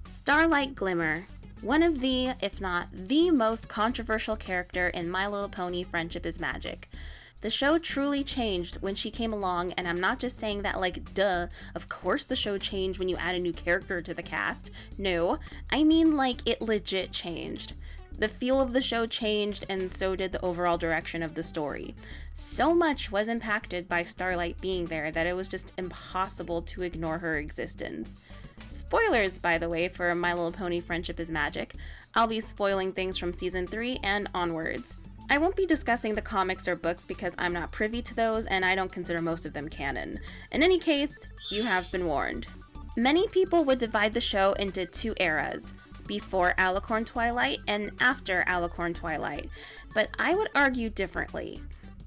Starlight Glimmer, one of the, if not the most controversial character in My Little Pony Friendship is Magic. The show truly changed when she came along, and I'm not just saying that like, duh, of course the show changed when you add a new character to the cast. No, I mean like it legit changed. The feel of the show changed, and so did the overall direction of the story. So much was impacted by Starlight being there that it was just impossible to ignore her existence. Spoilers, by the way, for My Little Pony Friendship is Magic. I'll be spoiling things from Season 3 and onwards. I won't be discussing the comics or books because I'm not privy to those and I don't consider most of them canon. In any case, you have been warned. Many people would divide the show into two eras, before Alicorn Twilight and after Alicorn Twilight, but I would argue differently.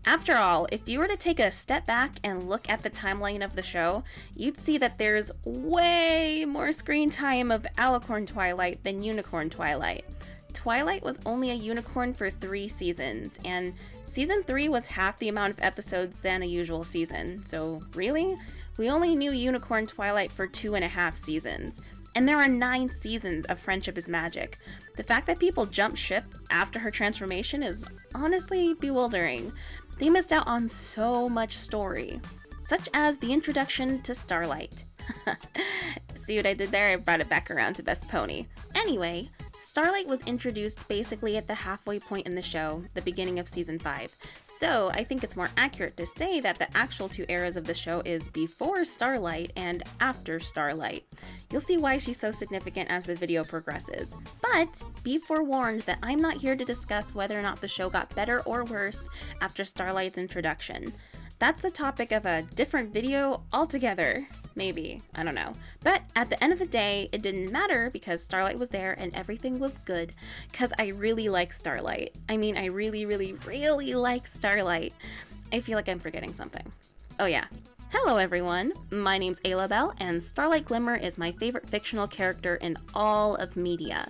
After all, if you were to take a step back and look at the timeline of the show, you'd see that there's way more screen time of Alicorn Twilight than Unicorn Twilight. Twilight was only a unicorn for 3 seasons, and Season 3 was half the amount of episodes than a usual season, so really? We only knew Unicorn Twilight for 2.5 seasons. And there are 9 seasons of Friendship is Magic. The fact that people jumped ship after her transformation is honestly bewildering. They missed out on so much story, such as the introduction to Starlight. See what I did there? I brought it back around to Best Pony. Anyway, Starlight was introduced basically at the halfway point in the show, the beginning of Season 5. So I think it's more accurate to say that the actual 2 eras of the show is before Starlight and after Starlight. You'll see why she's so significant as the video progresses. But be forewarned that I'm not here to discuss whether or not the show got better or worse after Starlight's introduction. That's the topic of a different video altogether. Maybe, I don't know. But at the end of the day, it didn't matter because Starlight was there and everything was good. Because I really like Starlight. I mean, I really like Starlight. I feel like I'm forgetting something. Oh yeah. Hello everyone, my name's Aloubell, and Starlight Glimmer is my favorite fictional character in all of media.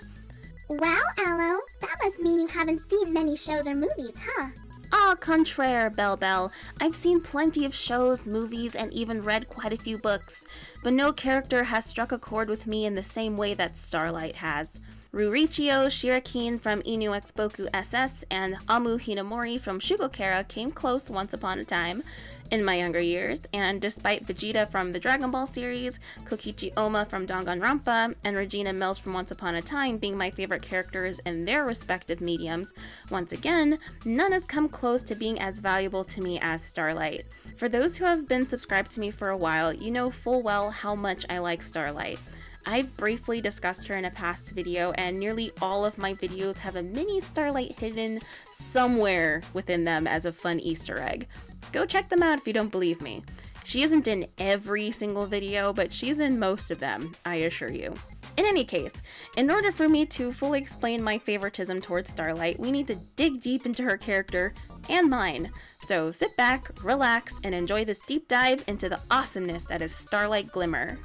Wow, Aloe, that must mean you haven't seen many shows or movies, huh? Au contraire, Belle. I've seen plenty of shows, movies, and even read quite a few books, but no character has struck a chord with me in the same way that Starlight has. Rurichio Shirakin from Inu X Boku SS and Amu Hinamori from Shugokara came close once upon a time in my younger years, and despite Vegeta from the Dragon Ball series, Kokichi Oma from Danganronpa, and Regina Mills from Once Upon a Time being my favorite characters in their respective mediums, once again, none has come close to being as valuable to me as Starlight. For those who have been subscribed to me for a while, you know full well how much I like Starlight. I've briefly discussed her in a past video, and nearly all of my videos have a mini Starlight hidden somewhere within them as a fun Easter egg. Go check them out if you don't believe me. She isn't in every single video, but she's in most of them, I assure you. In any case, in order for me to fully explain my favoritism towards Starlight, we need to dig deep into her character and mine. So sit back, relax, and enjoy this deep dive into the awesomeness that is Starlight Glimmer.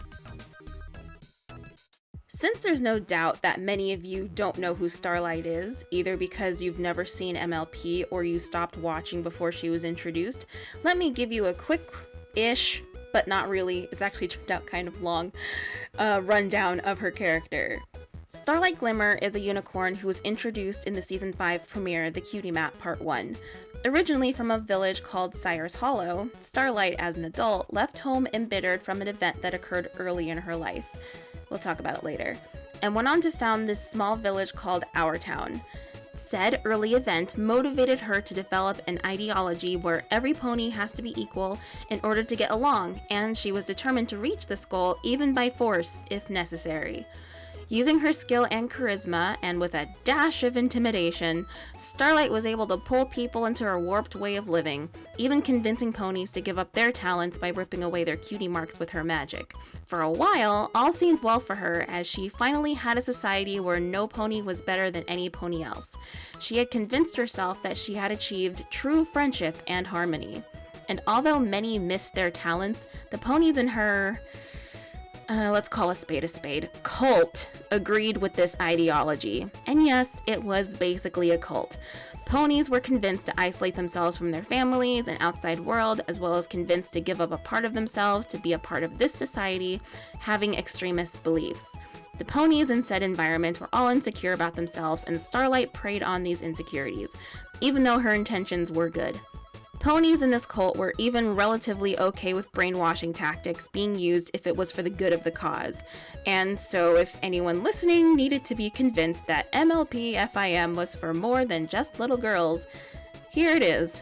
Since there's no doubt that many of you don't know who Starlight is, either because you've never seen MLP or you stopped watching before she was introduced, let me give you a quick-ish, but not really, it's actually turned out kind of long, rundown of her character. Starlight Glimmer is a unicorn who was introduced in the Season 5 premiere, The Cutie Map Part 1. Originally from a village called Sire's Hollow, Starlight, as an adult, left home embittered from an event that occurred early in her life. We'll talk about it later. And went on to found this small village called Our Town. Said early event motivated her to develop an ideology where every pony has to be equal in order to get along, and she was determined to reach this goal even by force if necessary. Using her skill and charisma, and with a dash of intimidation, Starlight was able to pull people into her warped way of living, even convincing ponies to give up their talents by ripping away their cutie marks with her magic. For a while, all seemed well for her as she finally had a society where no pony was better than any pony else. She had convinced herself that she had achieved true friendship and harmony. And although many missed their talents, the ponies in her let's call a spade, cult agreed with this ideology. And yes, it was basically a cult. Ponies were convinced to isolate themselves from their families and outside world, as well as convinced to give up a part of themselves to be a part of this society, having extremist beliefs. The ponies in said environment were all insecure about themselves, and Starlight preyed on these insecurities, even though her intentions were good. Ponies in this cult were even relatively okay with brainwashing tactics being used if it was for the good of the cause. And so if anyone listening needed to be convinced that MLP FIM was for more than just little girls, here it is.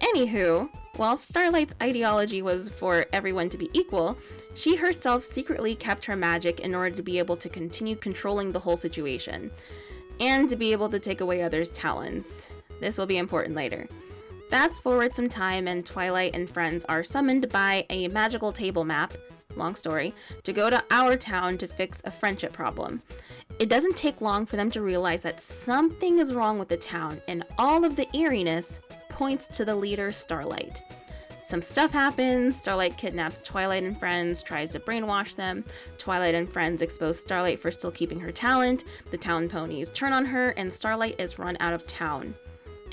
Anywho, while Starlight's ideology was for everyone to be equal, she herself secretly kept her magic in order to be able to continue controlling the whole situation, and to be able to take away others' talents. This will be important later. Fast forward some time and Twilight and friends are summoned by a magical table map, long story, to go to our town to fix a friendship problem. It doesn't take long for them to realize that something is wrong with the town, and all of the eeriness points to the leader, Starlight. Some stuff happens, Starlight kidnaps Twilight and friends, tries to brainwash them, Twilight and friends expose Starlight for still keeping her talent, the town ponies turn on her, and Starlight is run out of town.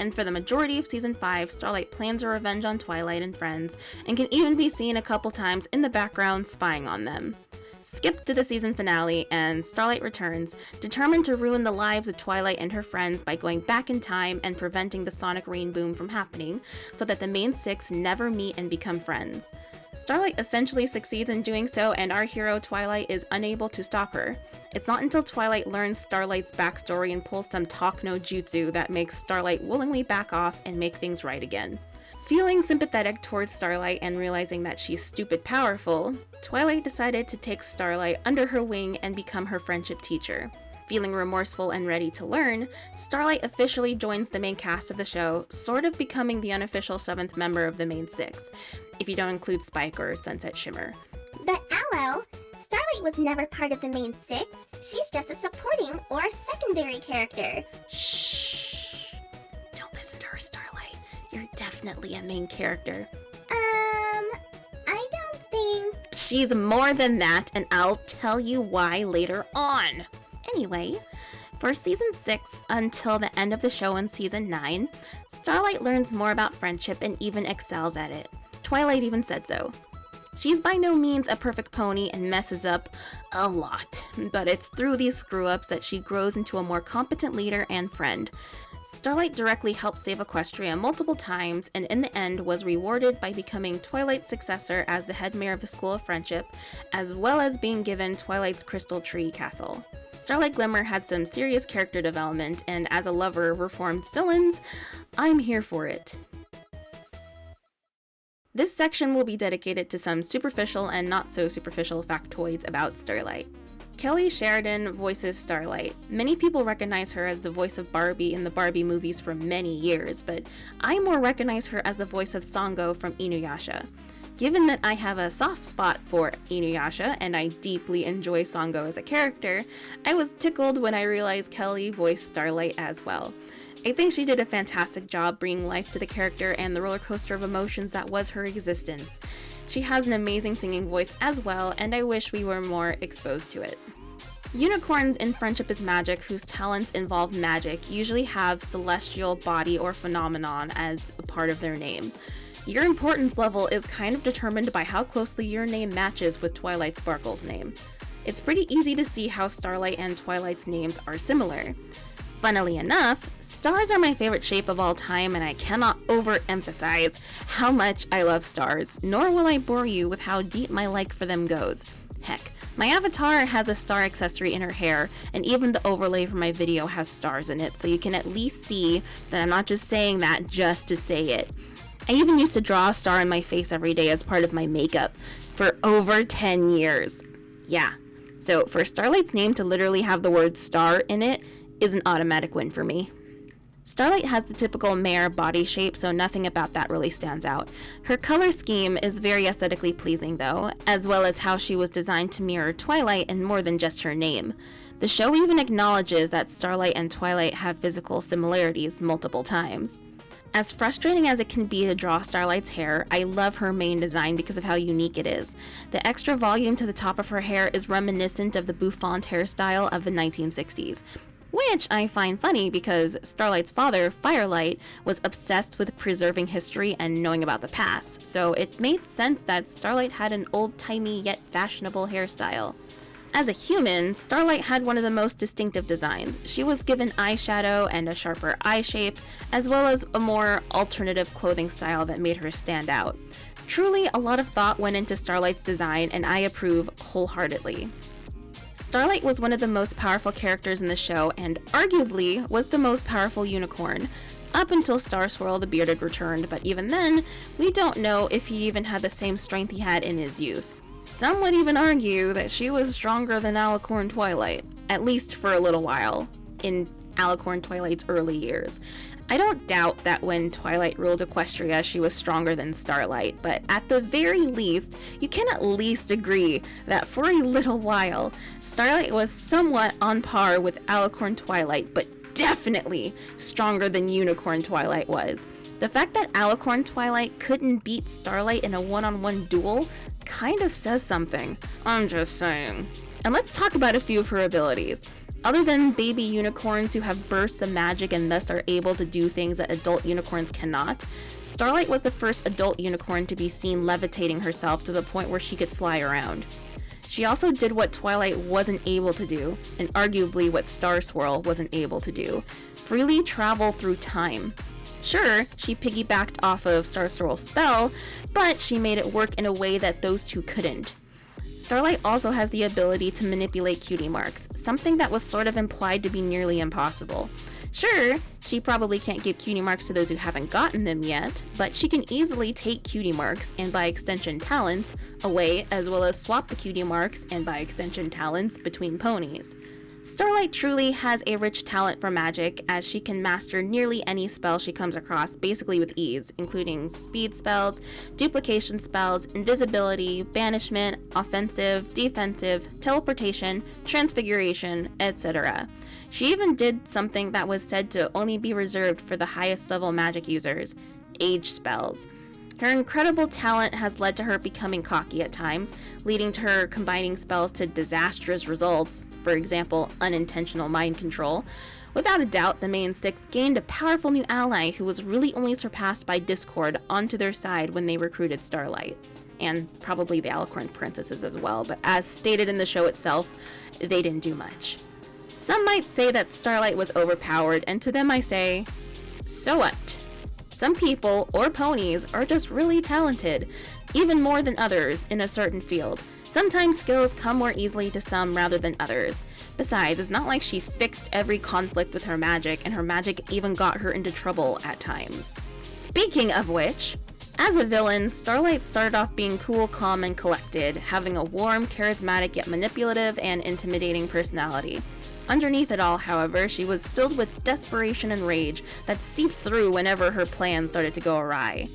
And for the majority of Season 5, Starlight plans her revenge on Twilight and friends, and can even be seen a couple times in the background spying on them. Skip to the season finale, and Starlight returns, determined to ruin the lives of Twilight and her friends by going back in time and preventing the sonic rain boom from happening, so that the main six never meet and become friends. Starlight essentially succeeds in doing so, and our hero Twilight is unable to stop her. It's not until Twilight learns Starlight's backstory and pulls some talk no jutsu that makes Starlight willingly back off and make things right again. Feeling sympathetic towards Starlight and realizing that she's stupid powerful, Twilight decided to take Starlight under her wing and become her friendship teacher. Feeling remorseful and ready to learn, Starlight officially joins the main cast of the show, sort of becoming the unofficial 7th member of the main 6, if you don't include Spike or Sunset Shimmer. But Aloe, Starlight was never part of the main 6. She's just a supporting or secondary character. Shh. Don't listen to her, Starlight. You're definitely a main character. I don't think... She's more than that, and I'll tell you why later on. Anyway, for Season 6 until the end of the show in Season 9, Starlight learns more about friendship and even excels at it. Twilight even said so. She's by no means a perfect pony and messes up a lot, but it's through these screw-ups that she grows into a more competent leader and friend. Starlight directly helped save Equestria multiple times, and in the end was rewarded by becoming Twilight's successor as the head mayor of the School of Friendship, as well as being given Twilight's Crystal Tree Castle. Starlight Glimmer had some serious character development, and as a lover of reformed villains, I'm here for it. This section will be dedicated to some superficial and not so superficial factoids about Starlight. Kelly Sheridan voices Starlight. Many people recognize her as the voice of Barbie in the Barbie movies for many years, but I more recognize her as the voice of Sango from Inuyasha. Given that I have a soft spot for Inuyasha and I deeply enjoy Sango as a character, I was tickled when I realized Kelly voiced Starlight as well. I think she did a fantastic job bringing life to the character and the roller coaster of emotions that was her existence. She has an amazing singing voice as well, and I wish we were more exposed to it. Unicorns in Friendship is Magic, whose talents involve magic, usually have celestial body or phenomenon as a part of their name. Your importance level is kind of determined by how closely your name matches with Twilight Sparkle's name. It's pretty easy to see how Starlight and Twilight's names are similar. Funnily enough, stars are my favorite shape of all time, and I cannot overemphasize how much I love stars, nor will I bore you with how deep my like for them goes. Heck, my avatar has a star accessory in her hair, and even the overlay for my video has stars in it, so you can at least see that I'm not just saying that just to say it. I even used to draw a star in my face every day as part of my makeup for over 10 years. Yeah, so for Starlight's name to literally have the word star in it is an automatic win for me. Starlight has the typical mare body shape, so nothing about that really stands out. Her color scheme is very aesthetically pleasing though, as well as how she was designed to mirror Twilight and more than just her name. The show even acknowledges that Starlight and Twilight have physical similarities multiple times. As frustrating as it can be to draw Starlight's hair, I love her main design because of how unique it is. The extra volume to the top of her hair is reminiscent of the bouffant hairstyle of the 1960s. Which I find funny because Starlight's father, Firelight, was obsessed with preserving history and knowing about the past, so it made sense that Starlight had an old-timey yet fashionable hairstyle. As a human, Starlight had one of the most distinctive designs. She was given eyeshadow and a sharper eye shape, as well as a more alternative clothing style that made her stand out. Truly, a lot of thought went into Starlight's design, and I approve wholeheartedly. Starlight was one of the most powerful characters in the show, and arguably was the most powerful unicorn, up until Star Swirl the Bearded returned, but even then, we don't know if he even had the same strength he had in his youth. Some would even argue that she was stronger than Alicorn Twilight, at least for a little while, in Alicorn Twilight's early years. I don't doubt that when Twilight ruled Equestria, she was stronger than Starlight, but at the very least, you can at least agree that for a little while, Starlight was somewhat on par with Alicorn Twilight, but definitely stronger than Unicorn Twilight was. The fact that Alicorn Twilight couldn't beat Starlight in a one-on-one duel kind of says something. I'm just saying. And let's talk about a few of her abilities. Other than baby unicorns who have bursts of magic and thus are able to do things that adult unicorns cannot, Starlight was the first adult unicorn to be seen levitating herself to the point where she could fly around. She also did what Twilight wasn't able to do, and arguably what Star Swirl wasn't able to do: freely travel through time. Sure, she piggybacked off of Star Swirl's spell, but she made it work in a way that those two couldn't. Starlight also has the ability to manipulate cutie marks, something that was sort of implied to be nearly impossible. Sure, she probably can't give cutie marks to those who haven't gotten them yet, but she can easily take cutie marks, and by extension talents, away, as well as swap the cutie marks, and by extension talents, between ponies. Starlight truly has a rich talent for magic, as she can master nearly any spell she comes across basically with ease, including speed spells, duplication spells, invisibility, banishment, offensive, defensive, teleportation, transfiguration, etc. She even did something that was said to only be reserved for the highest level magic users: age spells. Her incredible talent has led to her becoming cocky at times, leading to her combining spells to disastrous results, for example, unintentional mind control. Without a doubt, the main six gained a powerful new ally who was really only surpassed by Discord onto their side when they recruited Starlight. And probably the Alicorn princesses as well, but as stated in the show itself, they didn't do much. Some might say that Starlight was overpowered, and to them I say, so what? Some people, or ponies, are just really talented, even more than others, in a certain field. Sometimes skills come more easily to some rather than others. Besides, it's not like she fixed every conflict with her magic, and her magic even got her into trouble at times. Speaking of which, as a villain, Starlight started off being cool, calm, and collected, having a warm, charismatic, yet manipulative and intimidating personality. Underneath it all, however, she was filled with desperation and rage that seeped through whenever her plans started to go awry.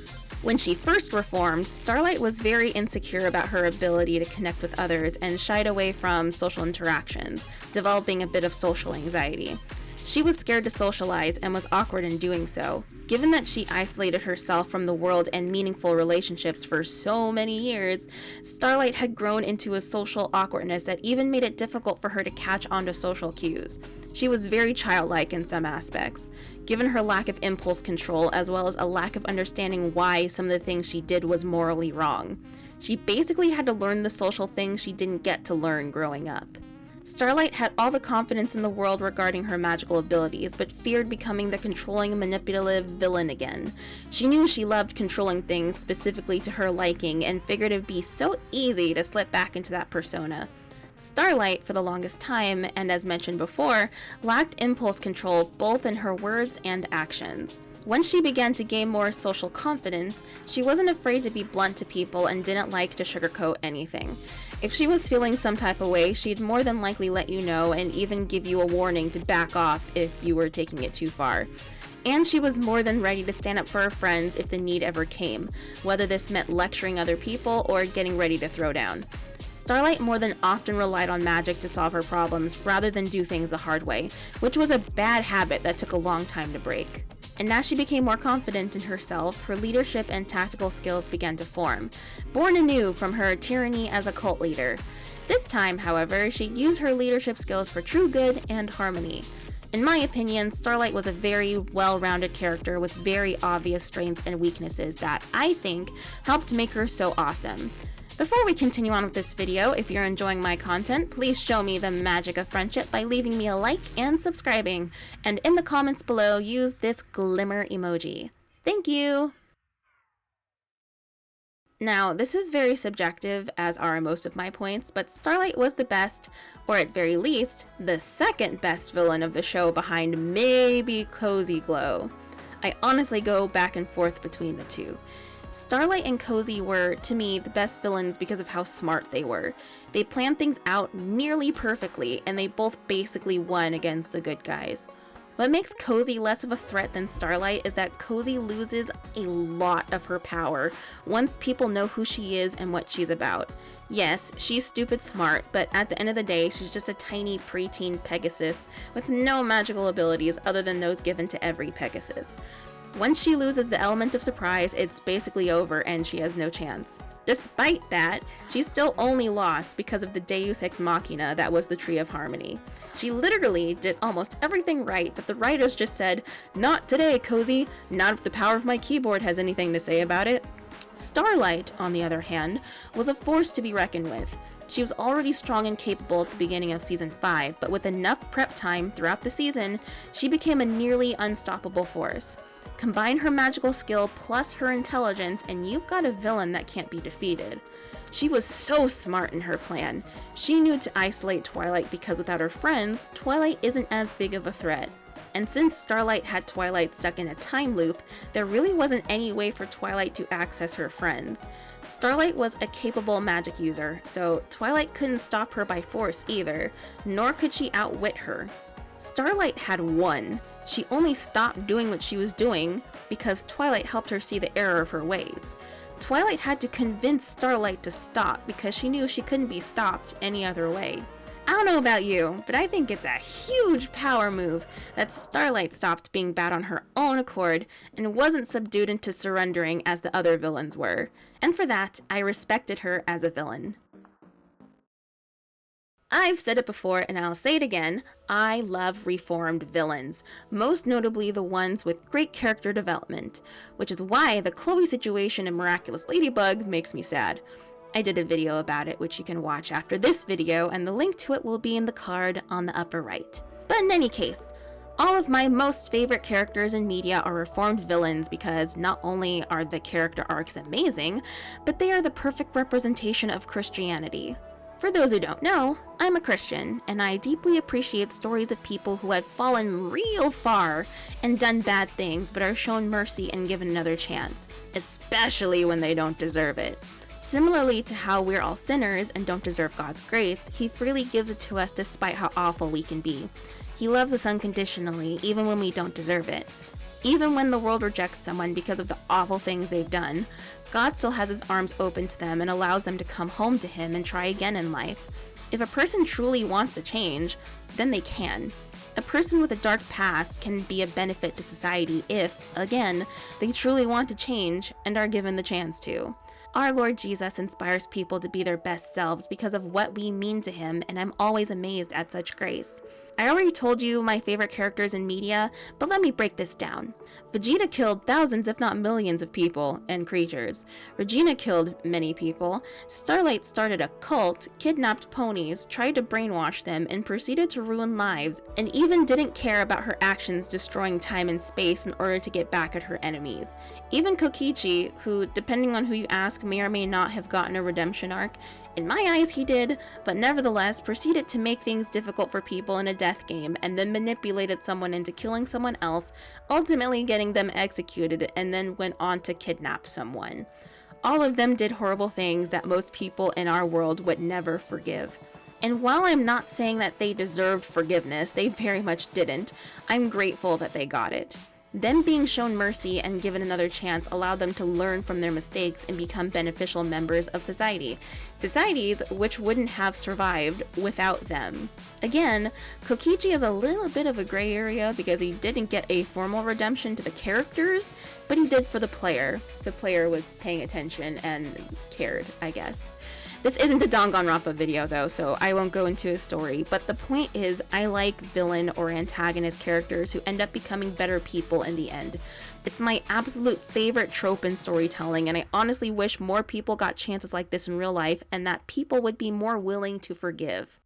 When she first reformed, Starlight was very insecure about her ability to connect with others and shied away from social interactions, developing a bit of social anxiety. She was scared to socialize and was awkward in doing so. Given that she isolated herself from the world and meaningful relationships for so many years, Starlight had grown into a social awkwardness that even made it difficult for her to catch on to social cues. She was very childlike in some aspects, given her lack of impulse control as well as a lack of understanding why some of the things she did was morally wrong. She basically had to learn the social things she didn't get to learn growing up. Starlight had all the confidence in the world regarding her magical abilities, but feared becoming the controlling, manipulative villain again. She knew she loved controlling things specifically to her liking and figured it'd be so easy to slip back into that persona. Starlight, for the longest time, and as mentioned before, lacked impulse control both in her words and actions. Once she began to gain more social confidence, she wasn't afraid to be blunt to people and didn't like to sugarcoat anything. If she was feeling some type of way, she'd more than likely let you know and even give you a warning to back off if you were taking it too far. And she was more than ready to stand up for her friends if the need ever came, whether this meant lecturing other people or getting ready to throw down. Starlight more than often relied on magic to solve her problems rather than do things the hard way, which was a bad habit that took a long time to break. And as she became more confident in herself, her leadership and tactical skills began to form, born anew from her tyranny as a cult leader. This time, however, she used her leadership skills for true good and harmony. In my opinion, Starlight was a very well-rounded character with very obvious strengths and weaknesses that I think helped make her so awesome. Before we continue on with this video, if you're enjoying my content, please show me the magic of friendship by leaving me a like and subscribing. And in the comments below, use this glimmer emoji. Thank you! Now, this is very subjective, as are most of my points, but Starlight was the best, or at very least, the second best villain of the show behind maybe Cozy Glow. I honestly go back and forth between the two. Starlight and Cozy were, to me, the best villains because of how smart they were. They planned things out nearly perfectly, and they both basically won against the good guys. What makes Cozy less of a threat than Starlight is that Cozy loses a lot of her power once people know who she is and what she's about. Yes, she's stupid smart, but at the end of the day, she's just a tiny preteen Pegasus with no magical abilities other than those given to every Pegasus. Once she loses the element of surprise, it's basically over and she has no chance. Despite that, she still only lost because of the Deus Ex Machina that was the Tree of Harmony. She literally did almost everything right, but the writers just said, "Not today, Cozy, not if the power of my keyboard has anything to say about it." Starlight, on the other hand, was a force to be reckoned with. She was already strong and capable at the beginning of Season 5, but with enough prep time throughout the season, she became a nearly unstoppable force. Combine her magical skill plus her intelligence, and you've got a villain that can't be defeated. She was so smart in her plan. She knew to isolate Twilight because without her friends, Twilight isn't as big of a threat. And since Starlight had Twilight stuck in a time loop, there really wasn't any way for Twilight to access her friends. Starlight was a capable magic user, so Twilight couldn't stop her by force either, nor could she outwit her. Starlight had won. She only stopped doing what she was doing because Twilight helped her see the error of her ways. Twilight had to convince Starlight to stop because she knew she couldn't be stopped any other way. I don't know about you, but I think it's a huge power move that Starlight stopped being bad on her own accord and wasn't subdued into surrendering as the other villains were. And for that, I respected her as a villain. I've said it before and I'll say it again, I love reformed villains, most notably the ones with great character development, which is why the Chloe situation in Miraculous Ladybug makes me sad. I did a video about it which you can watch after this video, and the link to it will be in the card on the upper right. But in any case, all of my most favorite characters in media are reformed villains because not only are the character arcs amazing, but they are the perfect representation of Christianity. For those who don't know, I'm a Christian, and I deeply appreciate stories of people who have fallen real far and done bad things but are shown mercy and given another chance, especially when they don't deserve it. Similarly to how we're all sinners and don't deserve God's grace, He freely gives it to us despite how awful we can be. He loves us unconditionally, even when we don't deserve it. Even when the world rejects someone because of the awful things they've done, God still has His arms open to them and allows them to come home to Him and try again in life. If a person truly wants to change, then they can. A person with a dark past can be a benefit to society if, again, they truly want to change and are given the chance to. Our Lord Jesus inspires people to be their best selves because of what we mean to Him, and I'm always amazed at such grace. I already told you my favorite characters in media, but let me break this down. Vegeta killed thousands if not millions of people and creatures. Regina killed many people. Starlight started a cult, kidnapped ponies, tried to brainwash them, and proceeded to ruin lives, and even didn't care about her actions destroying time and space in order to get back at her enemies. Even Kokichi, who, depending on who you ask, may or may not have gotten a redemption arc, in my eyes he did, but nevertheless proceeded to make things difficult for people in a death game and then manipulated someone into killing someone else, ultimately getting them executed, and then went on to kidnap someone. All of them did horrible things that most people in our world would never forgive. And while I'm not saying that they deserved forgiveness, they very much didn't, I'm grateful that they got it. Them being shown mercy and given another chance allowed them to learn from their mistakes and become beneficial members of society. Societies which wouldn't have survived without them. Again, Kokichi is a little bit of a gray area because he didn't get a formal redemption to the characters, but he did for the player. The player was paying attention and cared, I guess. This isn't a Danganronpa video though, so I won't go into his story, but the point is I like villain or antagonist characters who end up becoming better people in the end. It's my absolute favorite trope in storytelling, and I honestly wish more people got chances like this in real life and that people would be more willing to forgive.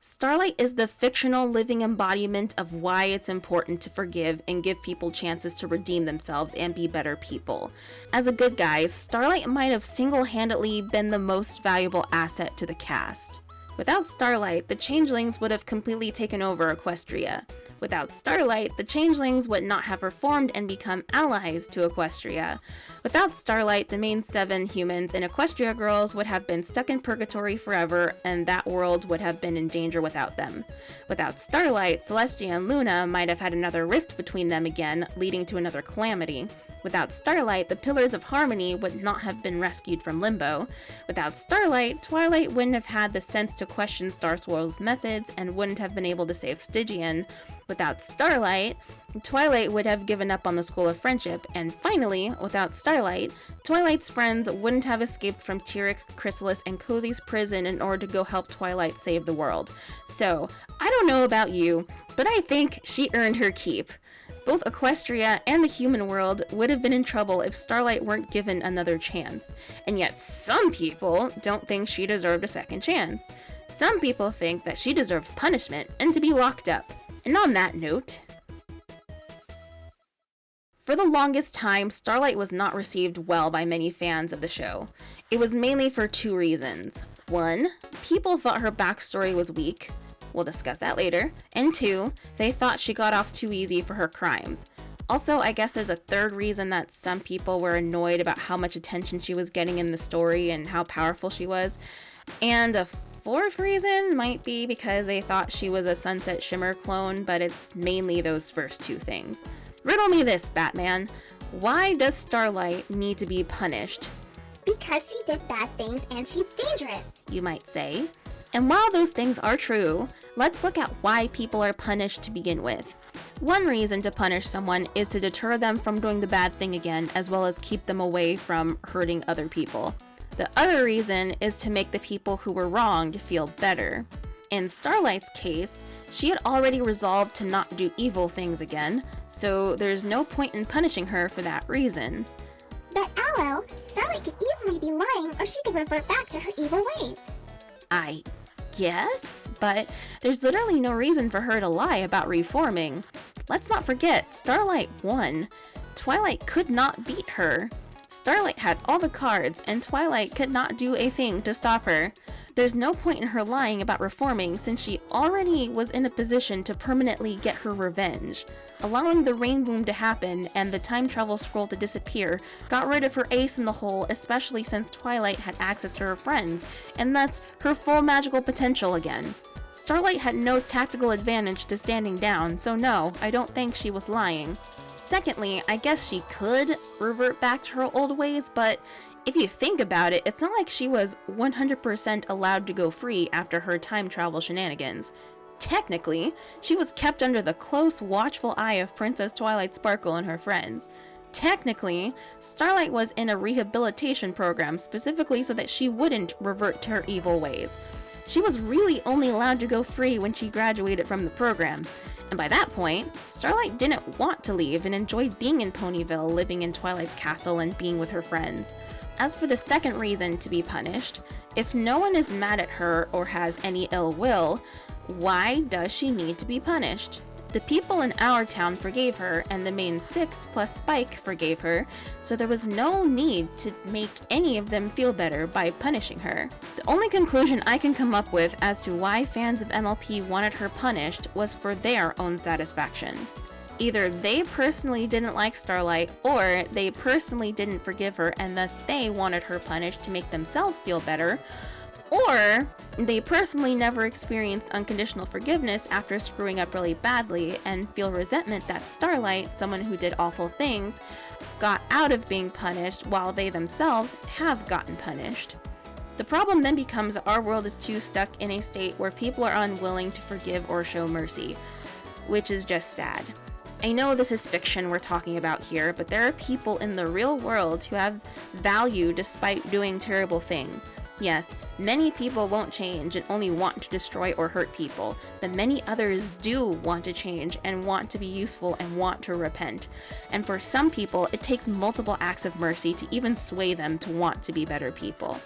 Starlight is the fictional living embodiment of why it's important to forgive and give people chances to redeem themselves and be better people. As a good guy, Starlight might have single-handedly been the most valuable asset to the cast. Without Starlight, the Changelings would have completely taken over Equestria. Without Starlight, the Changelings would not have reformed and become allies to Equestria. Without Starlight, the main 7 humans and Equestria girls would have been stuck in purgatory forever, and that world would have been in danger without them. Without Starlight, Celestia and Luna might have had another rift between them again, leading to another calamity. Without Starlight, the Pillars of Harmony would not have been rescued from limbo. Without Starlight, Twilight wouldn't have had the sense to question Star Swirl's methods and wouldn't have been able to save Stygian. Without Starlight, Twilight would have given up on the School of Friendship. And finally, without Starlight, Twilight's friends wouldn't have escaped from Tyrek, Chrysalis, and Cozy's prison in order to go help Twilight save the world. So, I don't know about you, but I think she earned her keep. Both Equestria and the human world would have been in trouble if Starlight weren't given another chance. And yet some people don't think she deserved a second chance. Some people think that she deserved punishment and to be locked up. And on that note, for the longest time, Starlight was not received well by many fans of the show. It was mainly for 2 reasons. 1, people thought her backstory was weak. We'll discuss that later. And 2, they thought she got off too easy for her crimes. Also, I guess there's a 3rd reason that some people were annoyed about how much attention she was getting in the story and how powerful she was. And a 4th reason might be because they thought she was a Sunset Shimmer clone, but it's mainly those first 2 things. Riddle me this, Batman. Why does Starlight need to be punished? Because she did bad things and she's dangerous, you might say. And while those things are true, let's look at why people are punished to begin with. One reason to punish someone is to deter them from doing the bad thing again, as well as keep them away from hurting other people. The other reason is to make the people who were wronged feel better. In Starlight's case, she had already resolved to not do evil things again, so there's no point in punishing her for that reason. But Aloubell, Starlight could easily be lying or she could revert back to her evil ways. I guess, but there's literally no reason for her to lie about reforming. Let's not forget, Starlight won. Twilight could not beat her. Starlight had all the cards, and Twilight could not do a thing to stop her. There's no point in her lying about reforming since she already was in a position to permanently get her revenge. Allowing the rain boom to happen and the time travel scroll to disappear got rid of her ace in the hole, especially since Twilight had access to her friends, and thus her full magical potential again. Starlight had no tactical advantage to standing down, so no, I don't think she was lying. Secondly, I guess she could revert back to her old ways, but if you think about it, it's not like she was 100% allowed to go free after her time travel shenanigans. Technically, she was kept under the close, watchful eye of Princess Twilight Sparkle and her friends. Technically, Starlight was in a rehabilitation program specifically so that she wouldn't revert to her evil ways. She was really only allowed to go free when she graduated from the program. And by that point, Starlight didn't want to leave and enjoyed being in Ponyville, living in Twilight's castle and being with her friends. As for the second reason to be punished, if no one is mad at her or has any ill will, why does she need to be punished? The people in our town forgave her, and the main 6 plus Spike forgave her, so there was no need to make any of them feel better by punishing her. The only conclusion I can come up with as to why fans of MLP wanted her punished was for their own satisfaction. Either they personally didn't like Starlight, or they personally didn't forgive her and thus they wanted her punished to make themselves feel better, or they personally never experienced unconditional forgiveness after screwing up really badly and feel resentment that Starlight, someone who did awful things, got out of being punished while they themselves have gotten punished. The problem then becomes our world is too stuck in a state where people are unwilling to forgive or show mercy, which is just sad. I know this is fiction we're talking about here, but there are people in the real world who have value despite doing terrible things. Yes, many people won't change and only want to destroy or hurt people, but many others do want to change and want to be useful and want to repent. And for some people, it takes multiple acts of mercy to even sway them to want to be better people.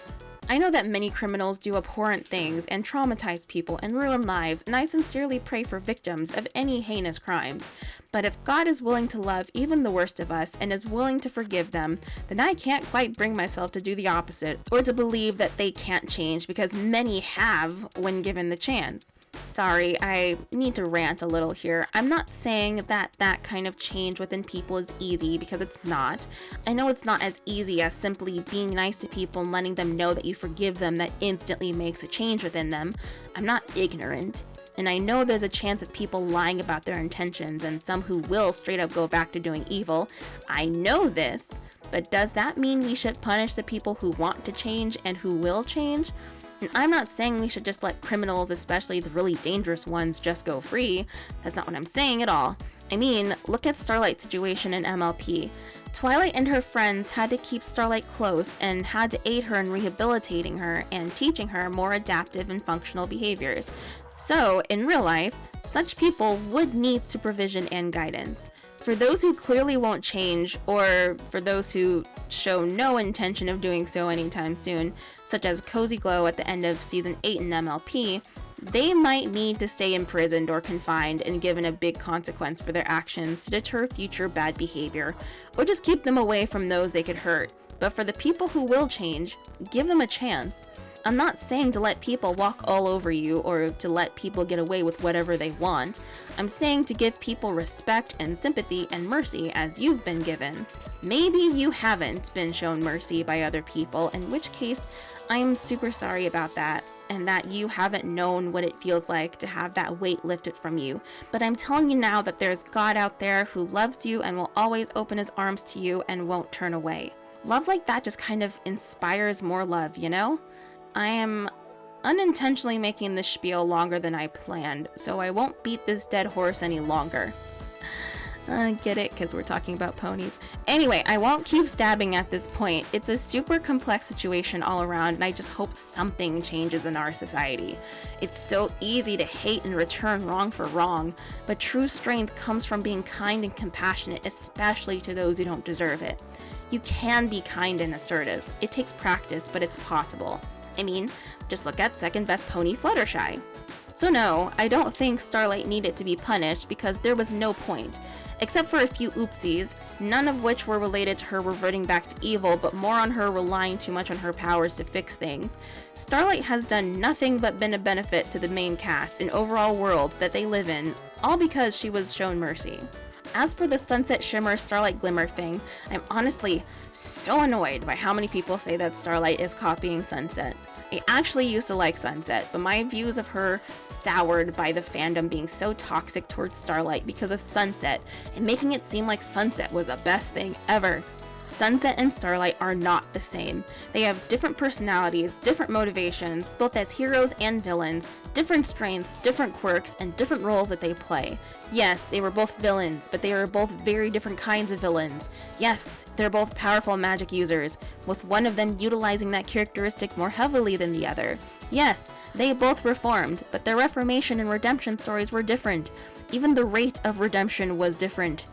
I know that many criminals do abhorrent things and traumatize people and ruin lives, and I sincerely pray for victims of any heinous crimes. But if God is willing to love even the worst of us and is willing to forgive them, then I can't quite bring myself to do the opposite, or to believe that they can't change because many have when given the chance. Sorry, I need to rant a little here. I'm not saying that that kind of change within people is easy, because it's not. I know it's not as easy as simply being nice to people and letting them know that you forgive them that instantly makes a change within them. I'm not ignorant. And I know there's a chance of people lying about their intentions and some who will straight up go back to doing evil. I know this, but does that mean we should punish the people who want to change and who will change? And I'm not saying we should just let criminals, especially the really dangerous ones, just go free. That's not what I'm saying at all. I mean, look at Starlight's situation in MLP. Twilight and her friends had to keep Starlight close and had to aid her in rehabilitating her and teaching her more adaptive and functional behaviors. So, in real life, such people would need supervision and guidance. For those who clearly won't change, or for those who show no intention of doing so anytime soon, such as Cozy Glow at the end of Season 8 in MLP, they might need to stay imprisoned or confined and given a big consequence for their actions to deter future bad behavior, or just keep them away from those they could hurt. But for the people who will change, give them a chance. I'm not saying to let people walk all over you or to let people get away with whatever they want. I'm saying to give people respect and sympathy and mercy as you've been given. Maybe you haven't been shown mercy by other people, in which case I'm super sorry about that, and that you haven't known what it feels like to have that weight lifted from you. But I'm telling you now that there's God out there who loves you and will always open his arms to you and won't turn away. Love like that just kind of inspires more love, you know? I am unintentionally making this spiel longer than I planned, so I won't beat this dead horse any longer. Get it? Because we're talking about ponies. Anyway, I won't keep stabbing at this point. It's a super complex situation all around, and I just hope something changes in our society. It's so easy to hate and return wrong for wrong, but true strength comes from being kind and compassionate, especially to those who don't deserve it. You can be kind and assertive. It takes practice, but it's possible. I mean, just look at second best pony Fluttershy. So no, I don't think Starlight needed to be punished because there was no point, except for a few oopsies, none of which were related to her reverting back to evil, but more on her relying too much on her powers to fix things. Starlight has done nothing but been a benefit to the main cast and overall world that they live in, all because she was shown mercy. As for the Sunset Shimmer Starlight Glimmer thing, I'm honestly so annoyed by how many people say that Starlight is copying Sunset. I actually used to like Sunset, but my views of her soured by the fandom being so toxic towards Starlight because of Sunset and making it seem like Sunset was the best thing ever. Sunset and Starlight are not the same. They have different personalities, different motivations, both as heroes and villains, different strengths, different quirks, and different roles that they play. Yes, they were both villains, but they were both very different kinds of villains. Yes, they're both powerful magic users, with one of them utilizing that characteristic more heavily than the other. Yes, they both reformed, but their reformation and redemption stories were different. Even the rate of redemption was different.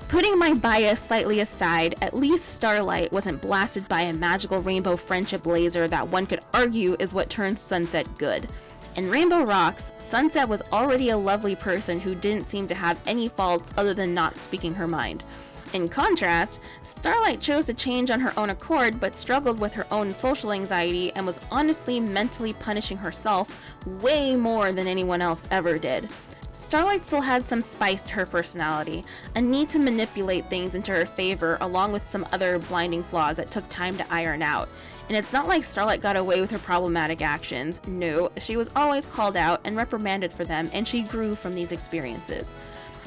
Putting my bias slightly aside, at least Starlight wasn't blasted by a magical rainbow friendship laser that one could argue is what turns Sunset good. In Rainbow Rocks, Sunset was already a lovely person who didn't seem to have any faults other than not speaking her mind. In contrast, Starlight chose to change on her own accord but struggled with her own social anxiety and was honestly mentally punishing herself way more than anyone else ever did. Starlight still had some spice to her personality, a need to manipulate things into her favor along with some other blinding flaws that took time to iron out. And it's not like Starlight got away with her problematic actions. No, she was always called out and reprimanded for them, and she grew from these experiences.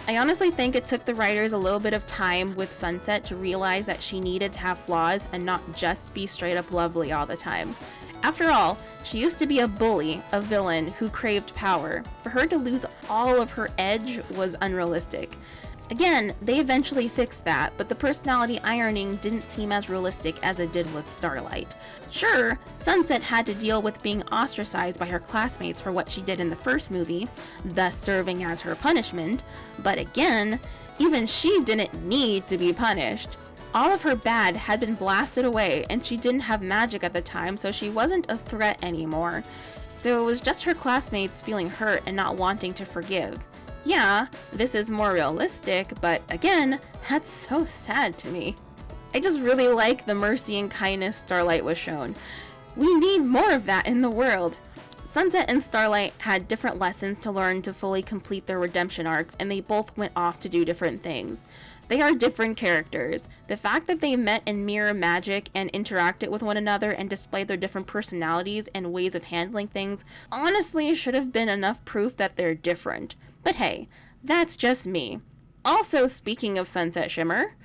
I honestly think it took the writers a little bit of time with Sunset to realize that she needed to have flaws and not just be straight up lovely all the time. After all, she used to be a bully, a villain who craved power. For her to lose all of her edge was unrealistic. Again, they eventually fixed that, but the personality ironing didn't seem as realistic as it did with Starlight. Sure, Sunset had to deal with being ostracized by her classmates for what she did in the first movie, thus serving as her punishment, but again, even she didn't need to be punished. All of her bad had been blasted away, and she didn't have magic at the time, so she wasn't a threat anymore. So it was just her classmates feeling hurt and not wanting to forgive. Yeah, this is more realistic, but again, that's so sad to me. I just really like the mercy and kindness Starlight was shown. We need more of that in the world. Sunset and Starlight had different lessons to learn to fully complete their redemption arcs, and they both went off to do different things. They are different characters. The fact that they met in mirror magic and interacted with one another and displayed their different personalities and ways of handling things honestly should have been enough proof that they're different. But hey, that's just me. Also, speaking of Sunset Shimmer,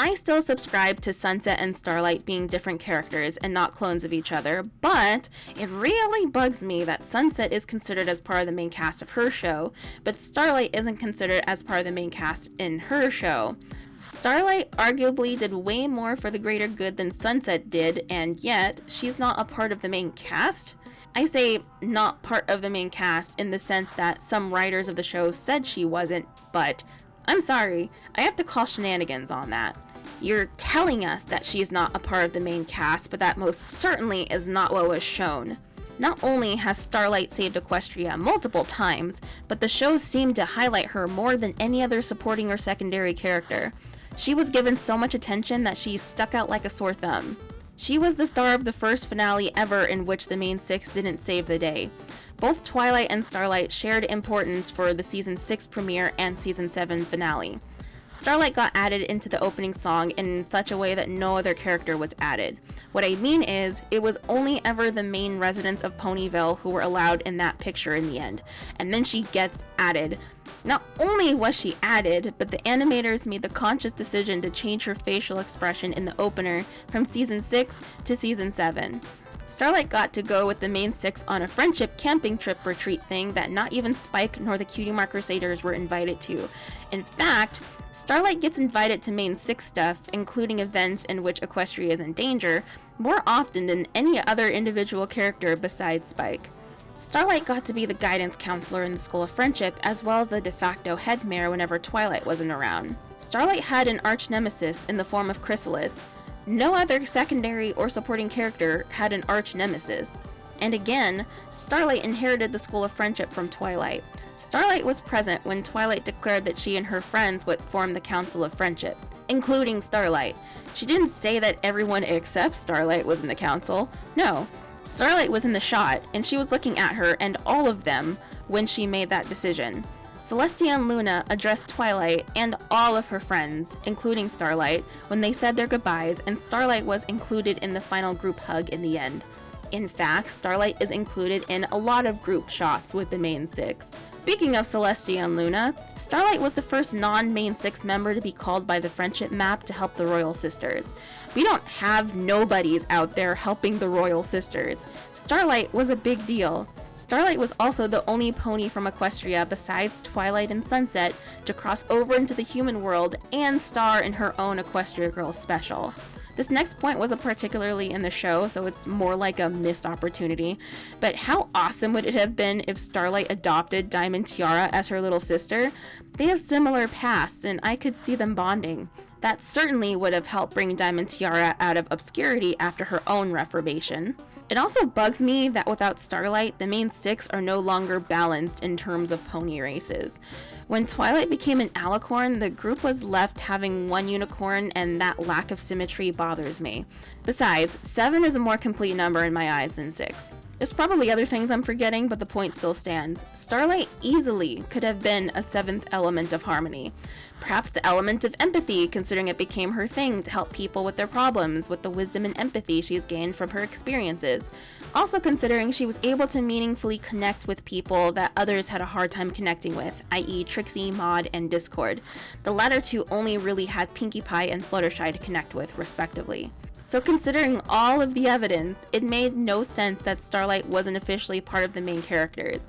I still subscribe to Sunset and Starlight being different characters and not clones of each other, but it really bugs me that Sunset is considered as part of the main cast of her show, but Starlight isn't considered as part of the main cast in her show. Starlight arguably did way more for the greater good than Sunset did, and yet she's not a part of the main cast? I say not part of the main cast in the sense that some writers of the show said she wasn't, but I'm sorry, I have to call shenanigans on that. You're telling us that she's not a part of the main cast, but that most certainly is not what was shown. Not only has Starlight saved Equestria multiple times, but the show seemed to highlight her more than any other supporting or secondary character. She was given so much attention that she stuck out like a sore thumb. She was the star of the first finale ever in which the main six didn't save the day. Both Twilight and Starlight shared importance for the season 6 premiere and season 7 finale. Starlight got added into the opening song in such a way that no other character was added. What I mean is, it was only ever the main residents of Ponyville who were allowed in that picture in the end, and then she gets added. Not only was she added, but the animators made the conscious decision to change her facial expression in the opener from season 6 to season 7. Starlight got to go with the main six on a friendship camping trip retreat thing that not even Spike nor the Cutie Mark Crusaders were invited to. In fact, Starlight gets invited to main six stuff, including events in which Equestria is in danger, more often than any other individual character besides Spike. Starlight got to be the guidance counselor in the School of Friendship, as well as the de facto head mayor whenever Twilight wasn't around. Starlight had an arch nemesis in the form of Chrysalis. No other secondary or supporting character had an arch nemesis. And again, Starlight inherited the School of Friendship from Twilight. Starlight was present when Twilight declared that she and her friends would form the Council of Friendship, including Starlight. She didn't say that everyone except Starlight was in the council. No, Starlight was in the shot, and she was looking at her and all of them when she made that decision. Celestia and Luna addressed Twilight and all of her friends, including Starlight, when they said their goodbyes, and Starlight was included in the final group hug in the end. In fact, Starlight is included in a lot of group shots with the main six. Speaking of Celestia and Luna, Starlight was the first non-main six member to be called by the friendship map to help the Royal Sisters. We don't have nobodies out there helping the Royal Sisters. Starlight was a big deal. Starlight was also the only pony from Equestria besides Twilight and Sunset to cross over into the human world and star in her own Equestria Girls special. This next point wasn't particularly in the show, so it's more like a missed opportunity, but how awesome would it have been if Starlight adopted Diamond Tiara as her little sister? They have similar pasts, and I could see them bonding. That certainly would have helped bring Diamond Tiara out of obscurity after her own reformation. It also bugs me that without Starlight, the main six are no longer balanced in terms of pony races. When Twilight became an alicorn, the group was left having one unicorn, and that lack of symmetry bothers me. Besides, 7 is a more complete number in my eyes than 6. There's probably other things I'm forgetting, but the point still stands. Starlight easily could have been a 7th element of harmony. Perhaps the element of empathy, considering it became her thing to help people with their problems with the wisdom and empathy she's gained from her experiences. Also considering she was able to meaningfully connect with people that others had a hard time connecting with, i.e. Trixie, Maud, and Discord. The latter two only really had Pinkie Pie and Fluttershy to connect with, respectively. So considering all of the evidence, it made no sense that Starlight wasn't officially part of the main characters.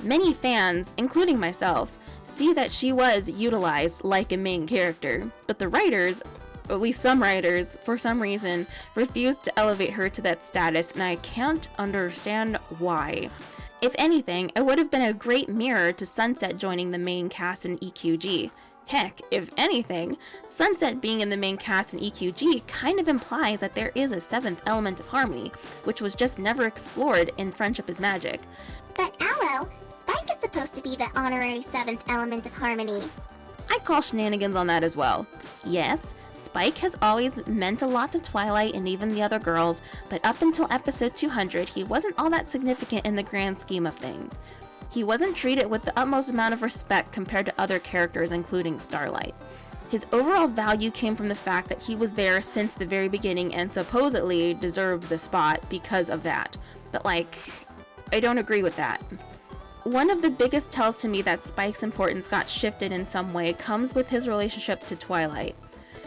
Many fans, including myself, see that she was utilized like a main character, but the writers, or at least some writers, for some reason, refused to elevate her to that status, and I can't understand why. If anything, it would have been a great mirror to Sunset joining the main cast in EQG. Heck, if anything, Sunset being in the main cast in EQG kind of implies that there is a seventh element of harmony, which was just never explored in Friendship is Magic. But Aloe, Spike is supposed to be the honorary seventh element of harmony. I call shenanigans on that as well. Yes, Spike has always meant a lot to Twilight and even the other girls, but up until episode 200, he wasn't all that significant in the grand scheme of things. He wasn't treated with the utmost amount of respect compared to other characters, including Starlight. His overall value came from the fact that he was there since the very beginning and supposedly deserved the spot because of that. But I don't agree with that. One of the biggest tells to me that Spike's importance got shifted in some way comes with his relationship to Twilight.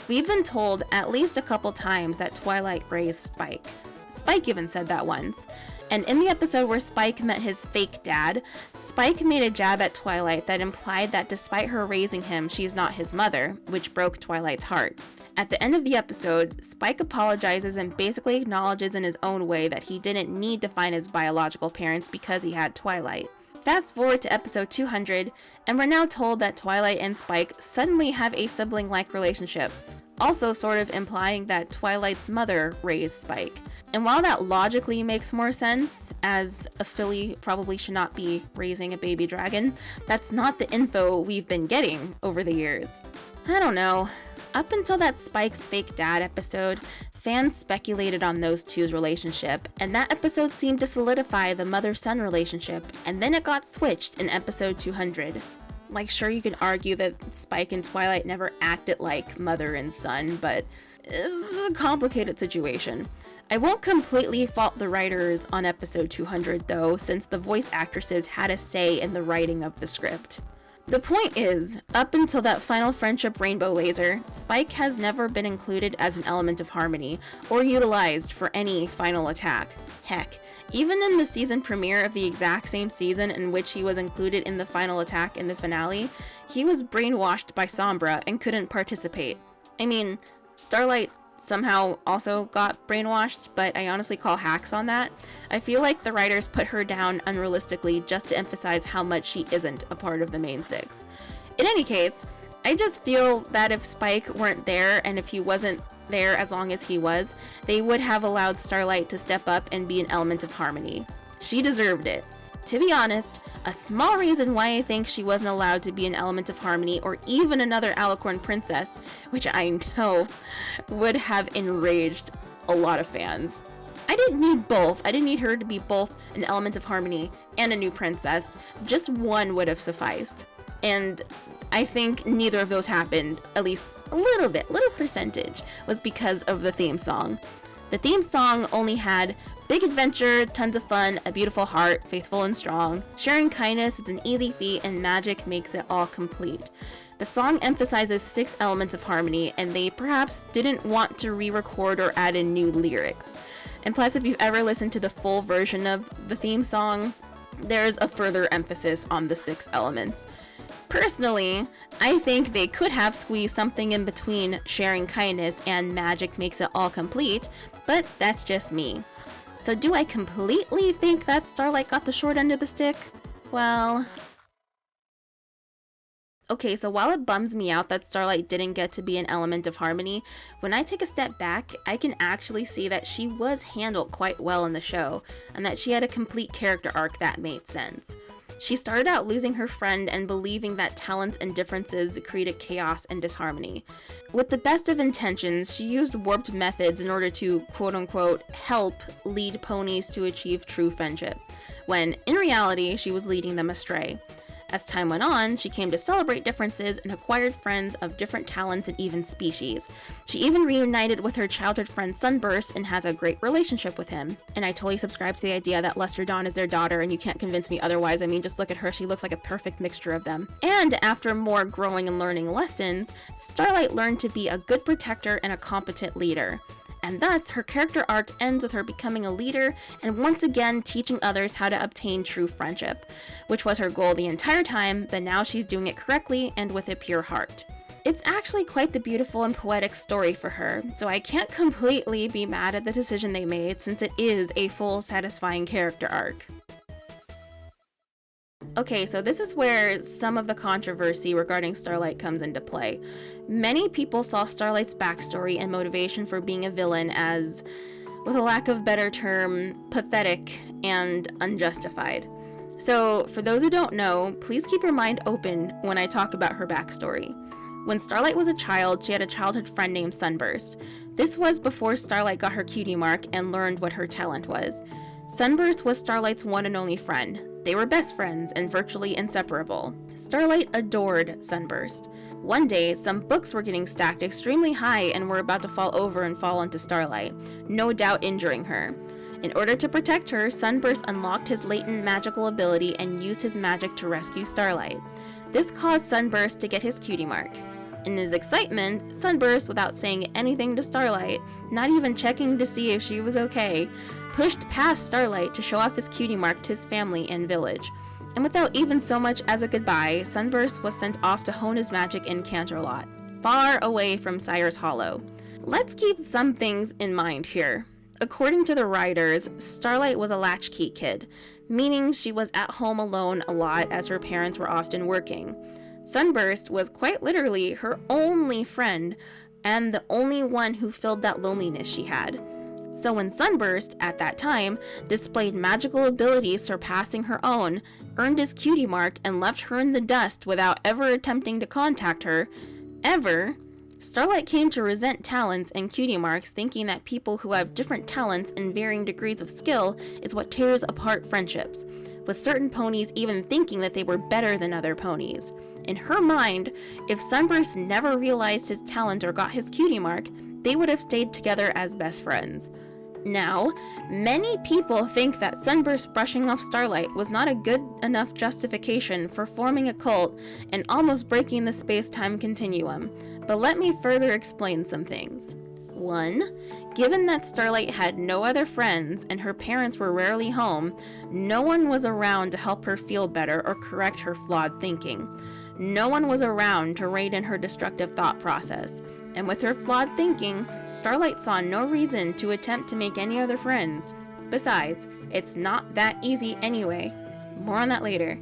We've been told at least a couple times that Twilight raised Spike. Spike even said that once. And in the episode where Spike met his fake dad, Spike made a jab at Twilight that implied that despite her raising him, she's not his mother, which broke Twilight's heart. At the end of the episode, Spike apologizes and basically acknowledges in his own way that he didn't need to find his biological parents because he had Twilight. Fast forward to episode 200, and we're now told that Twilight and Spike suddenly have a sibling-like relationship, also sort of implying that Twilight's mother raised Spike. And while that logically makes more sense, as a filly probably should not be raising a baby dragon, that's not the info we've been getting over the years. I don't know. Up until that Spike's fake dad episode, fans speculated on those two's relationship, and that episode seemed to solidify the mother-son relationship, and then it got switched in episode 200. Sure, you can argue that Spike and Twilight never acted like mother and son, but it's a complicated situation. I won't completely fault the writers on episode 200 though, since the voice actresses had a say in the writing of the script. The point is, up until that final friendship rainbow laser, Spike has never been included as an element of harmony, or utilized for any final attack. Heck, even in the season premiere of the exact same season in which he was included in the final attack in the finale, he was brainwashed by Sombra and couldn't participate. I mean, Starlight somehow also got brainwashed, but I honestly call hacks on that. I feel like the writers put her down unrealistically just to emphasize how much she isn't a part of the main six. In any case, I just feel that if Spike weren't there and if he wasn't there as long as he was, they would have allowed Starlight to step up and be an element of harmony. She deserved it. To be honest, a small reason why I think she wasn't allowed to be an element of harmony or even another Alicorn princess, which I know would have enraged a lot of fans. I didn't need both. I didn't need her to be both an element of harmony and a new princess. Just one would have sufficed. And I think neither of those happened, at least a little percentage, was because of the theme song. The theme song only had big adventure, tons of fun, a beautiful heart, faithful and strong. Sharing kindness is an easy feat, and magic makes it all complete. The song emphasizes 6 elements of harmony, and they perhaps didn't want to re-record or add in new lyrics. And plus, if you've ever listened to the full version of the theme song, there's a further emphasis on the 6 elements. Personally, I think they could have squeezed something in between sharing kindness and magic makes it all complete, but that's just me. So do I completely think that Starlight got the short end of the stick? Well... Okay, so while it bums me out that Starlight didn't get to be an element of harmony, when I take a step back, I can actually see that she was handled quite well in the show, and that she had a complete character arc that made sense. She started out losing her friend and believing that talents and differences created chaos and disharmony. With the best of intentions, she used warped methods in order to, quote-unquote, help lead ponies to achieve true friendship, when, in reality, she was leading them astray. As time went on, she came to celebrate differences and acquired friends of different talents and even species. She even reunited with her childhood friend Sunburst and has a great relationship with him. And I totally subscribe to the idea that Luster Dawn is their daughter, and you can't convince me otherwise. I mean, just look at her, she looks like a perfect mixture of them. And after more growing and learning lessons, Starlight learned to be a good protector and a competent leader. and thus her character arc ends with her becoming a leader and once again teaching others how to obtain true friendship, which was her goal the entire time, but now she's doing it correctly and with a pure heart. It's actually quite the beautiful and poetic story for her, so I can't completely be mad at the decision they made since it is a full, satisfying character arc. Okay, so this is where some of the controversy regarding Starlight comes into play. Many people saw Starlight's backstory and motivation for being a villain as, with a lack of better term, pathetic and unjustified. So, for those who don't know, please keep your mind open when I talk about her backstory. When Starlight was a child, she had a childhood friend named Sunburst. This was before Starlight got her cutie mark and learned what her talent was. Sunburst was Starlight's one and only friend. They were best friends and virtually inseparable. Starlight adored Sunburst. One day, some books were getting stacked extremely high and were about to fall over and fall onto Starlight, no doubt injuring her. In order to protect her, Sunburst unlocked his latent magical ability and used his magic to rescue Starlight. This caused Sunburst to get his cutie mark. In his excitement, Sunburst, without saying anything to Starlight, not even checking to see if she was okay, pushed past Starlight to show off his cutie mark to his family and village. And without even so much as a goodbye, Sunburst was sent off to hone his magic in Canterlot, far away from Sire's Hollow. Let's keep some things in mind here. According to the writers, Starlight was a latchkey kid, meaning she was at home alone a lot as her parents were often working. Sunburst was quite literally her only friend and the only one who filled that loneliness she had. So when Sunburst, at that time, displayed magical abilities surpassing her own, earned his cutie mark, and left her in the dust without ever attempting to contact her, ever, Starlight came to resent talents and cutie marks, thinking that people who have different talents and varying degrees of skill is what tears apart friendships, with certain ponies even thinking that they were better than other ponies. In her mind, if Sunburst never realized his talent or got his cutie mark, they would have stayed together as best friends. Now, many people think that Sunburst brushing off Starlight was not a good enough justification for forming a cult and almost breaking the space-time continuum, but let me further explain some things. 1. Given that Starlight had no other friends and her parents were rarely home, no one was around to help her feel better or correct her flawed thinking. No one was around to rein in her destructive thought process. And with her flawed thinking, Starlight saw no reason to attempt to make any other friends. Besides, it's not that easy anyway. More on that later.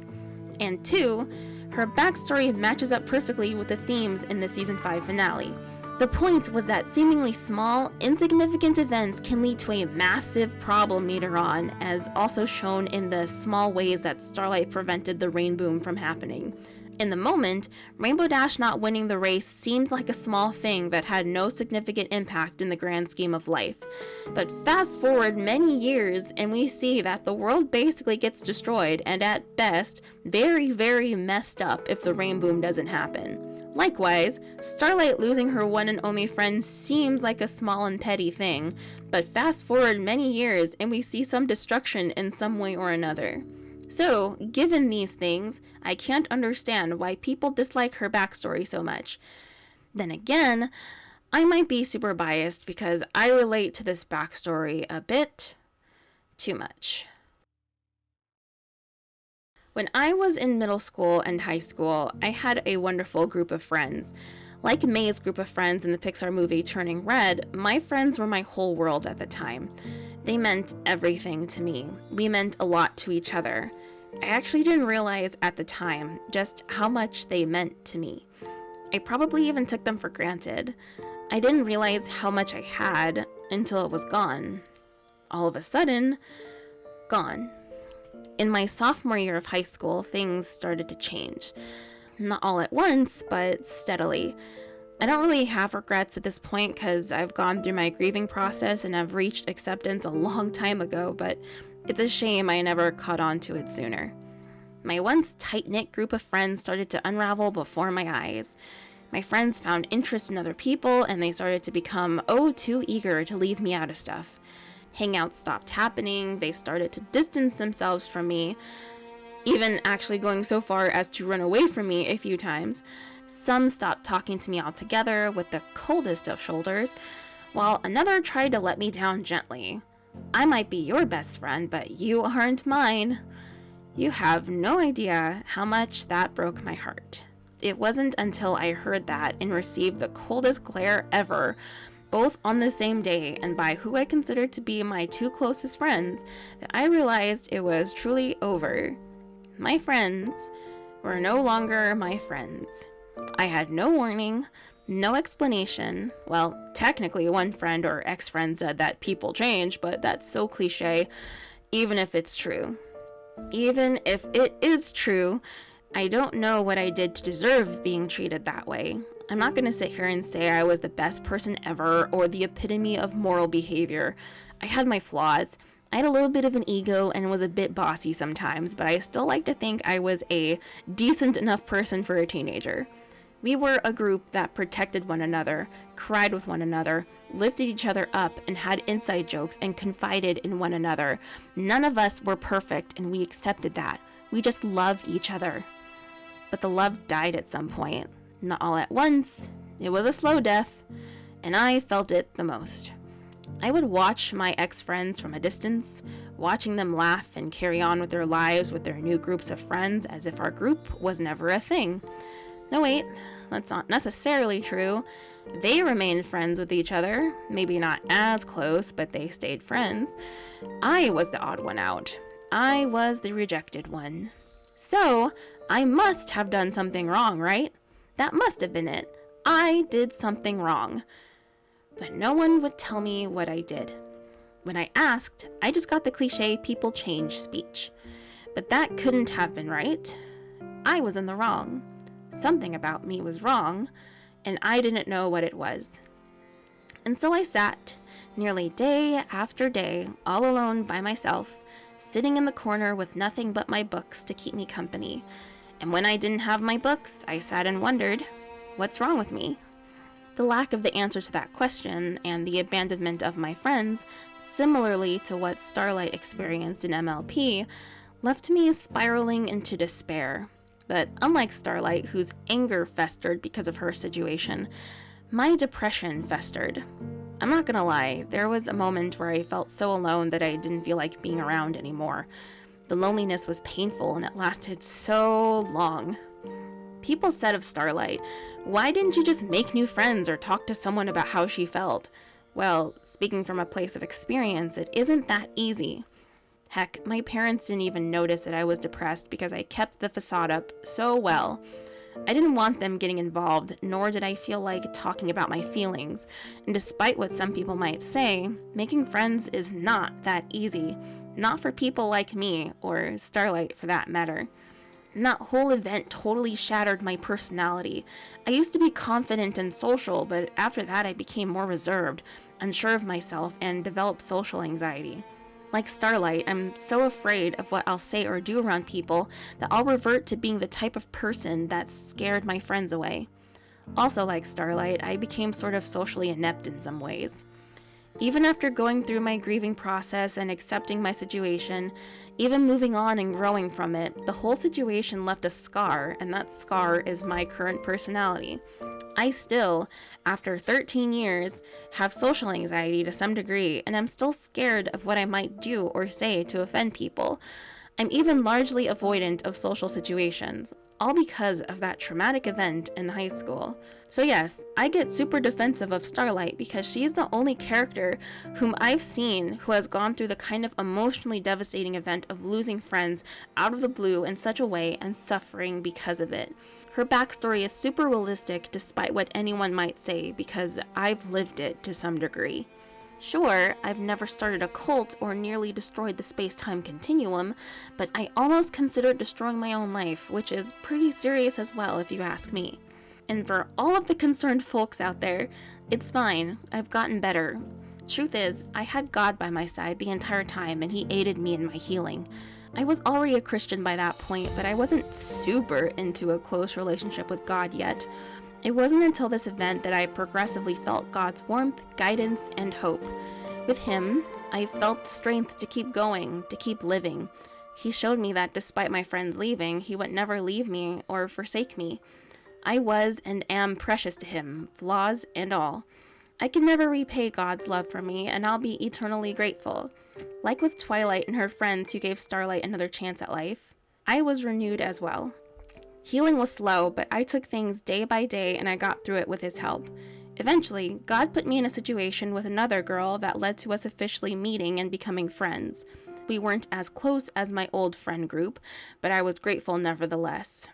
And 2, her backstory matches up perfectly with the themes in the Season 5 finale. The point was that seemingly small, insignificant events can lead to a massive problem later on, as also shown in the small ways that Starlight prevented the rain boom from happening. In the moment, Rainbow Dash not winning the race seemed like a small thing that had no significant impact in the grand scheme of life. But fast forward many years and we see that the world basically gets destroyed and at best, very, very messed up if the rain boom doesn't happen. Likewise, Starlight losing her one and only friend seems like a small and petty thing, but fast forward many years and we see some destruction in some way or another. So, given these things, I can't understand why people dislike her backstory so much. Then again, I might be super biased because I relate to this backstory a bit too much. When I was in middle school and high school, I had a wonderful group of friends. Like May's group of friends in the Pixar movie Turning Red, my friends were my whole world at the time. They meant everything to me. We meant a lot to each other. I actually didn't realize at the time just how much they meant to me. I probably even took them for granted. I didn't realize how much I had until it was gone. All of a sudden, gone. In my sophomore year of high school, things started to change. Not all at once, but steadily. I don't really have regrets at this point because I've gone through my grieving process and I've reached acceptance a long time ago, but it's a shame I never caught on to it sooner. My once tight-knit group of friends started to unravel before my eyes. My friends found interest in other people and they started to become too eager to leave me out of stuff. Hangouts stopped happening, they started to distance themselves from me, even actually going so far as to run away from me a few times. Some stopped talking to me altogether with the coldest of shoulders. while another tried to let me down gently. I might be your best friend, but you aren't mine. You have no idea how much that broke my heart. It wasn't until I heard that and received the coldest glare ever, both on the same day and by who I considered to be my two closest friends, that I realized it was truly over. My friends were no longer my friends. I had no warning, no explanation. Well, technically one friend or ex-friend said that people change, but that's so cliche, even if it's true. Even if it is true, I don't know what I did to deserve being treated that way. I'm not going to sit here and say I was the best person ever or the epitome of moral behavior. I had my flaws. I had a little bit of an ego and was a bit bossy sometimes, but I still like to think I was a decent enough person for a teenager. We were a group that protected one another, cried with one another, lifted each other up, and had inside jokes and confided in one another. None of us were perfect, and we accepted that. We just loved each other. But the love died at some point. Not all at once. It was a slow death, and I felt it the most. I would watch my ex-friends from a distance, watching them laugh and carry on with their lives with their new groups of friends as if our group was never a thing. No, wait, that's not necessarily true. They remained friends with each other, maybe not as close, but they stayed friends. I was the odd one out. I was the rejected one. So, I must have done something wrong, right? That must have been it. I did something wrong. But no one would tell me what I did. When I asked, I just got the cliche people change speech. But that couldn't have been right. I was in the wrong. Something about me was wrong, and I didn't know what it was. And so I sat, nearly day after day, all alone by myself, sitting in the corner with nothing but my books to keep me company. And when I didn't have my books, I sat and wondered, what's wrong with me? The lack of the answer to that question and the abandonment of my friends, similarly to what Starlight experienced in MLP, left me spiraling into despair. But unlike Starlight, whose anger festered because of her situation, my depression festered. I'm not gonna lie, there was a moment where I felt so alone that I didn't feel like being around anymore. The loneliness was painful and it lasted so long. People said of Starlight, why didn't you just make new friends or talk to someone about how she felt? Well, speaking from a place of experience, it isn't that easy. Heck, my parents didn't even notice that I was depressed because I kept the facade up so well. I didn't want them getting involved, nor did I feel like talking about my feelings. And despite what some people might say, making friends is not that easy. Not for people like me, or Starlight for that matter. And that whole event totally shattered my personality. I used to be confident and social, but after that I became more reserved, unsure of myself, and developed social anxiety. Like Starlight, I'm so afraid of what I'll say or do around people that I'll revert to being the type of person that scared my friends away. Also like Starlight, I became sort of socially inept in some ways. Even after going through my grieving process and accepting my situation, even moving on and growing from it, the whole situation left a scar, and that scar is my current personality. I still, after 13 years, have social anxiety to some degree, and I'm still scared of what I might do or say to offend people. I'm even largely avoidant of social situations, all because of that traumatic event in high school. So yes, I get super defensive of Starlight because she's the only character whom I've seen who has gone through the kind of emotionally devastating event of losing friends out of the blue in such a way and suffering because of it. Her backstory is super realistic despite what anyone might say because I've lived it to some degree. Sure, I've never started a cult or nearly destroyed the space-time continuum, but I almost considered destroying my own life, which is pretty serious as well if you ask me. And for all of the concerned folks out there, it's fine, I've gotten better. Truth is, I had God by my side the entire time and he aided me in my healing. I was already a Christian by that point, but I wasn't super into a close relationship with God yet. It wasn't until this event that I progressively felt God's warmth, guidance, and hope. With him, I felt strength to keep going, to keep living. He showed me that despite my friends leaving, he would never leave me or forsake me. I was and am precious to him, flaws and all. I can never repay God's love for me, and I'll be eternally grateful. Like with Twilight and her friends who gave Starlight another chance at life, I was renewed as well. Healing was slow, but I took things day by day and I got through it with his help. Eventually, God put me in a situation with another girl that led to us officially meeting and becoming friends. We weren't as close as my old friend group, but I was grateful nevertheless.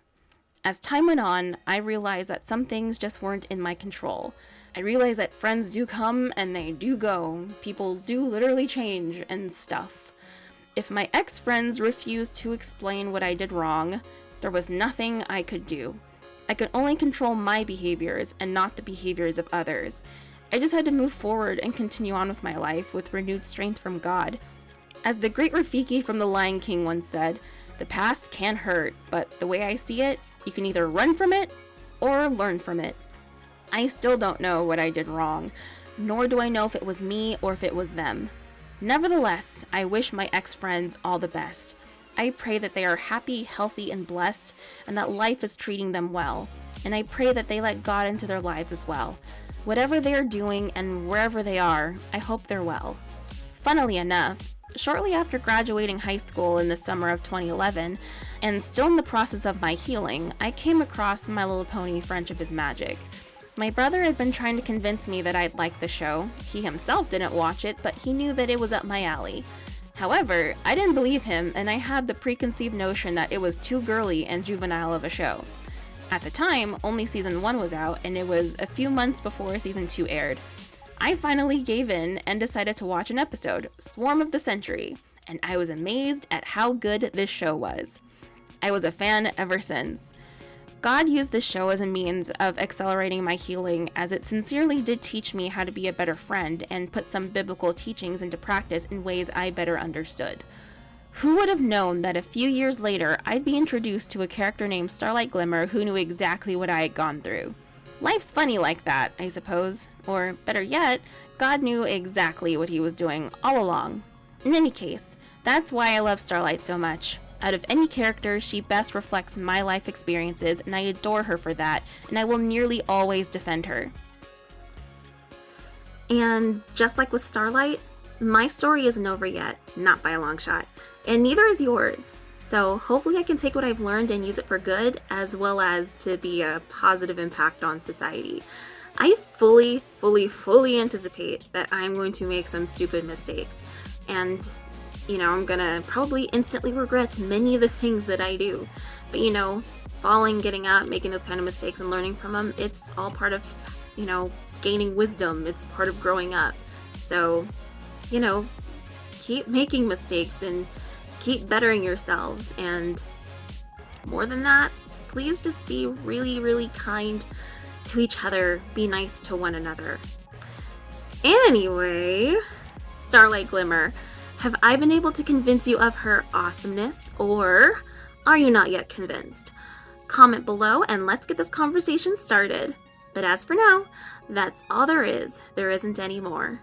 As time went on, I realized that some things just weren't in my control. I realized that friends do come and they do go. People do literally change and stuff. If my ex-friends refused to explain what I did wrong, there was nothing I could do. I could only control my behaviors and not the behaviors of others. I just had to move forward and continue on with my life with renewed strength from God. As the great Rafiki from The Lion King once said, the past can hurt, but the way I see it, you can either run from it or learn from it. I still don't know what I did wrong, nor do I know if it was me or if it was them. Nevertheless, I wish my ex-friends all the best. I pray that they are happy, healthy, and blessed, and that life is treating them well. And I pray that they let God into their lives as well. Whatever they are doing and wherever they are, I hope they're well. Funnily enough, shortly after graduating high school in the summer of 2011, and still in the process of my healing, I came across My Little Pony: Friendship is Magic. My brother had been trying to convince me that I'd like the show. He himself didn't watch it, but he knew that it was up my alley. However, I didn't believe him, and I had the preconceived notion that it was too girly and juvenile of a show. At the time, only season 1 was out, and it was a few months before season 2 aired. I finally gave in and decided to watch an episode, Swarm of the Century, and I was amazed at how good this show was. I was a fan ever since. God used this show as a means of accelerating my healing, as it sincerely did teach me how to be a better friend and put some biblical teachings into practice in ways I better understood. Who would have known that a few years later I'd be introduced to a character named Starlight Glimmer who knew exactly what I had gone through? Life's funny like that, I suppose. Or, better yet, God knew exactly what he was doing all along. In any case, that's why I love Starlight so much. Out of any character, she best reflects my life experiences, and I adore her for that, and I will nearly always defend her. And just like with Starlight, my story isn't over yet, not by a long shot, and neither is yours. So hopefully I can take what I've learned and use it for good, as well as to be a positive impact on society. I fully anticipate that I'm going to make some stupid mistakes, and I'm gonna probably instantly regret many of the things that I do. But falling, getting up, making those kind of mistakes and learning from them, it's all part of, gaining wisdom. It's part of growing up. So, keep making mistakes and keep bettering yourselves. And more than that, please just be really kind to each other. Be nice to one another. Anyway, Starlight Glimmer, have I been able to convince you of her awesomeness, or are you not yet convinced? Comment below and let's get this conversation started. But as for now, that's all there is. There isn't any more.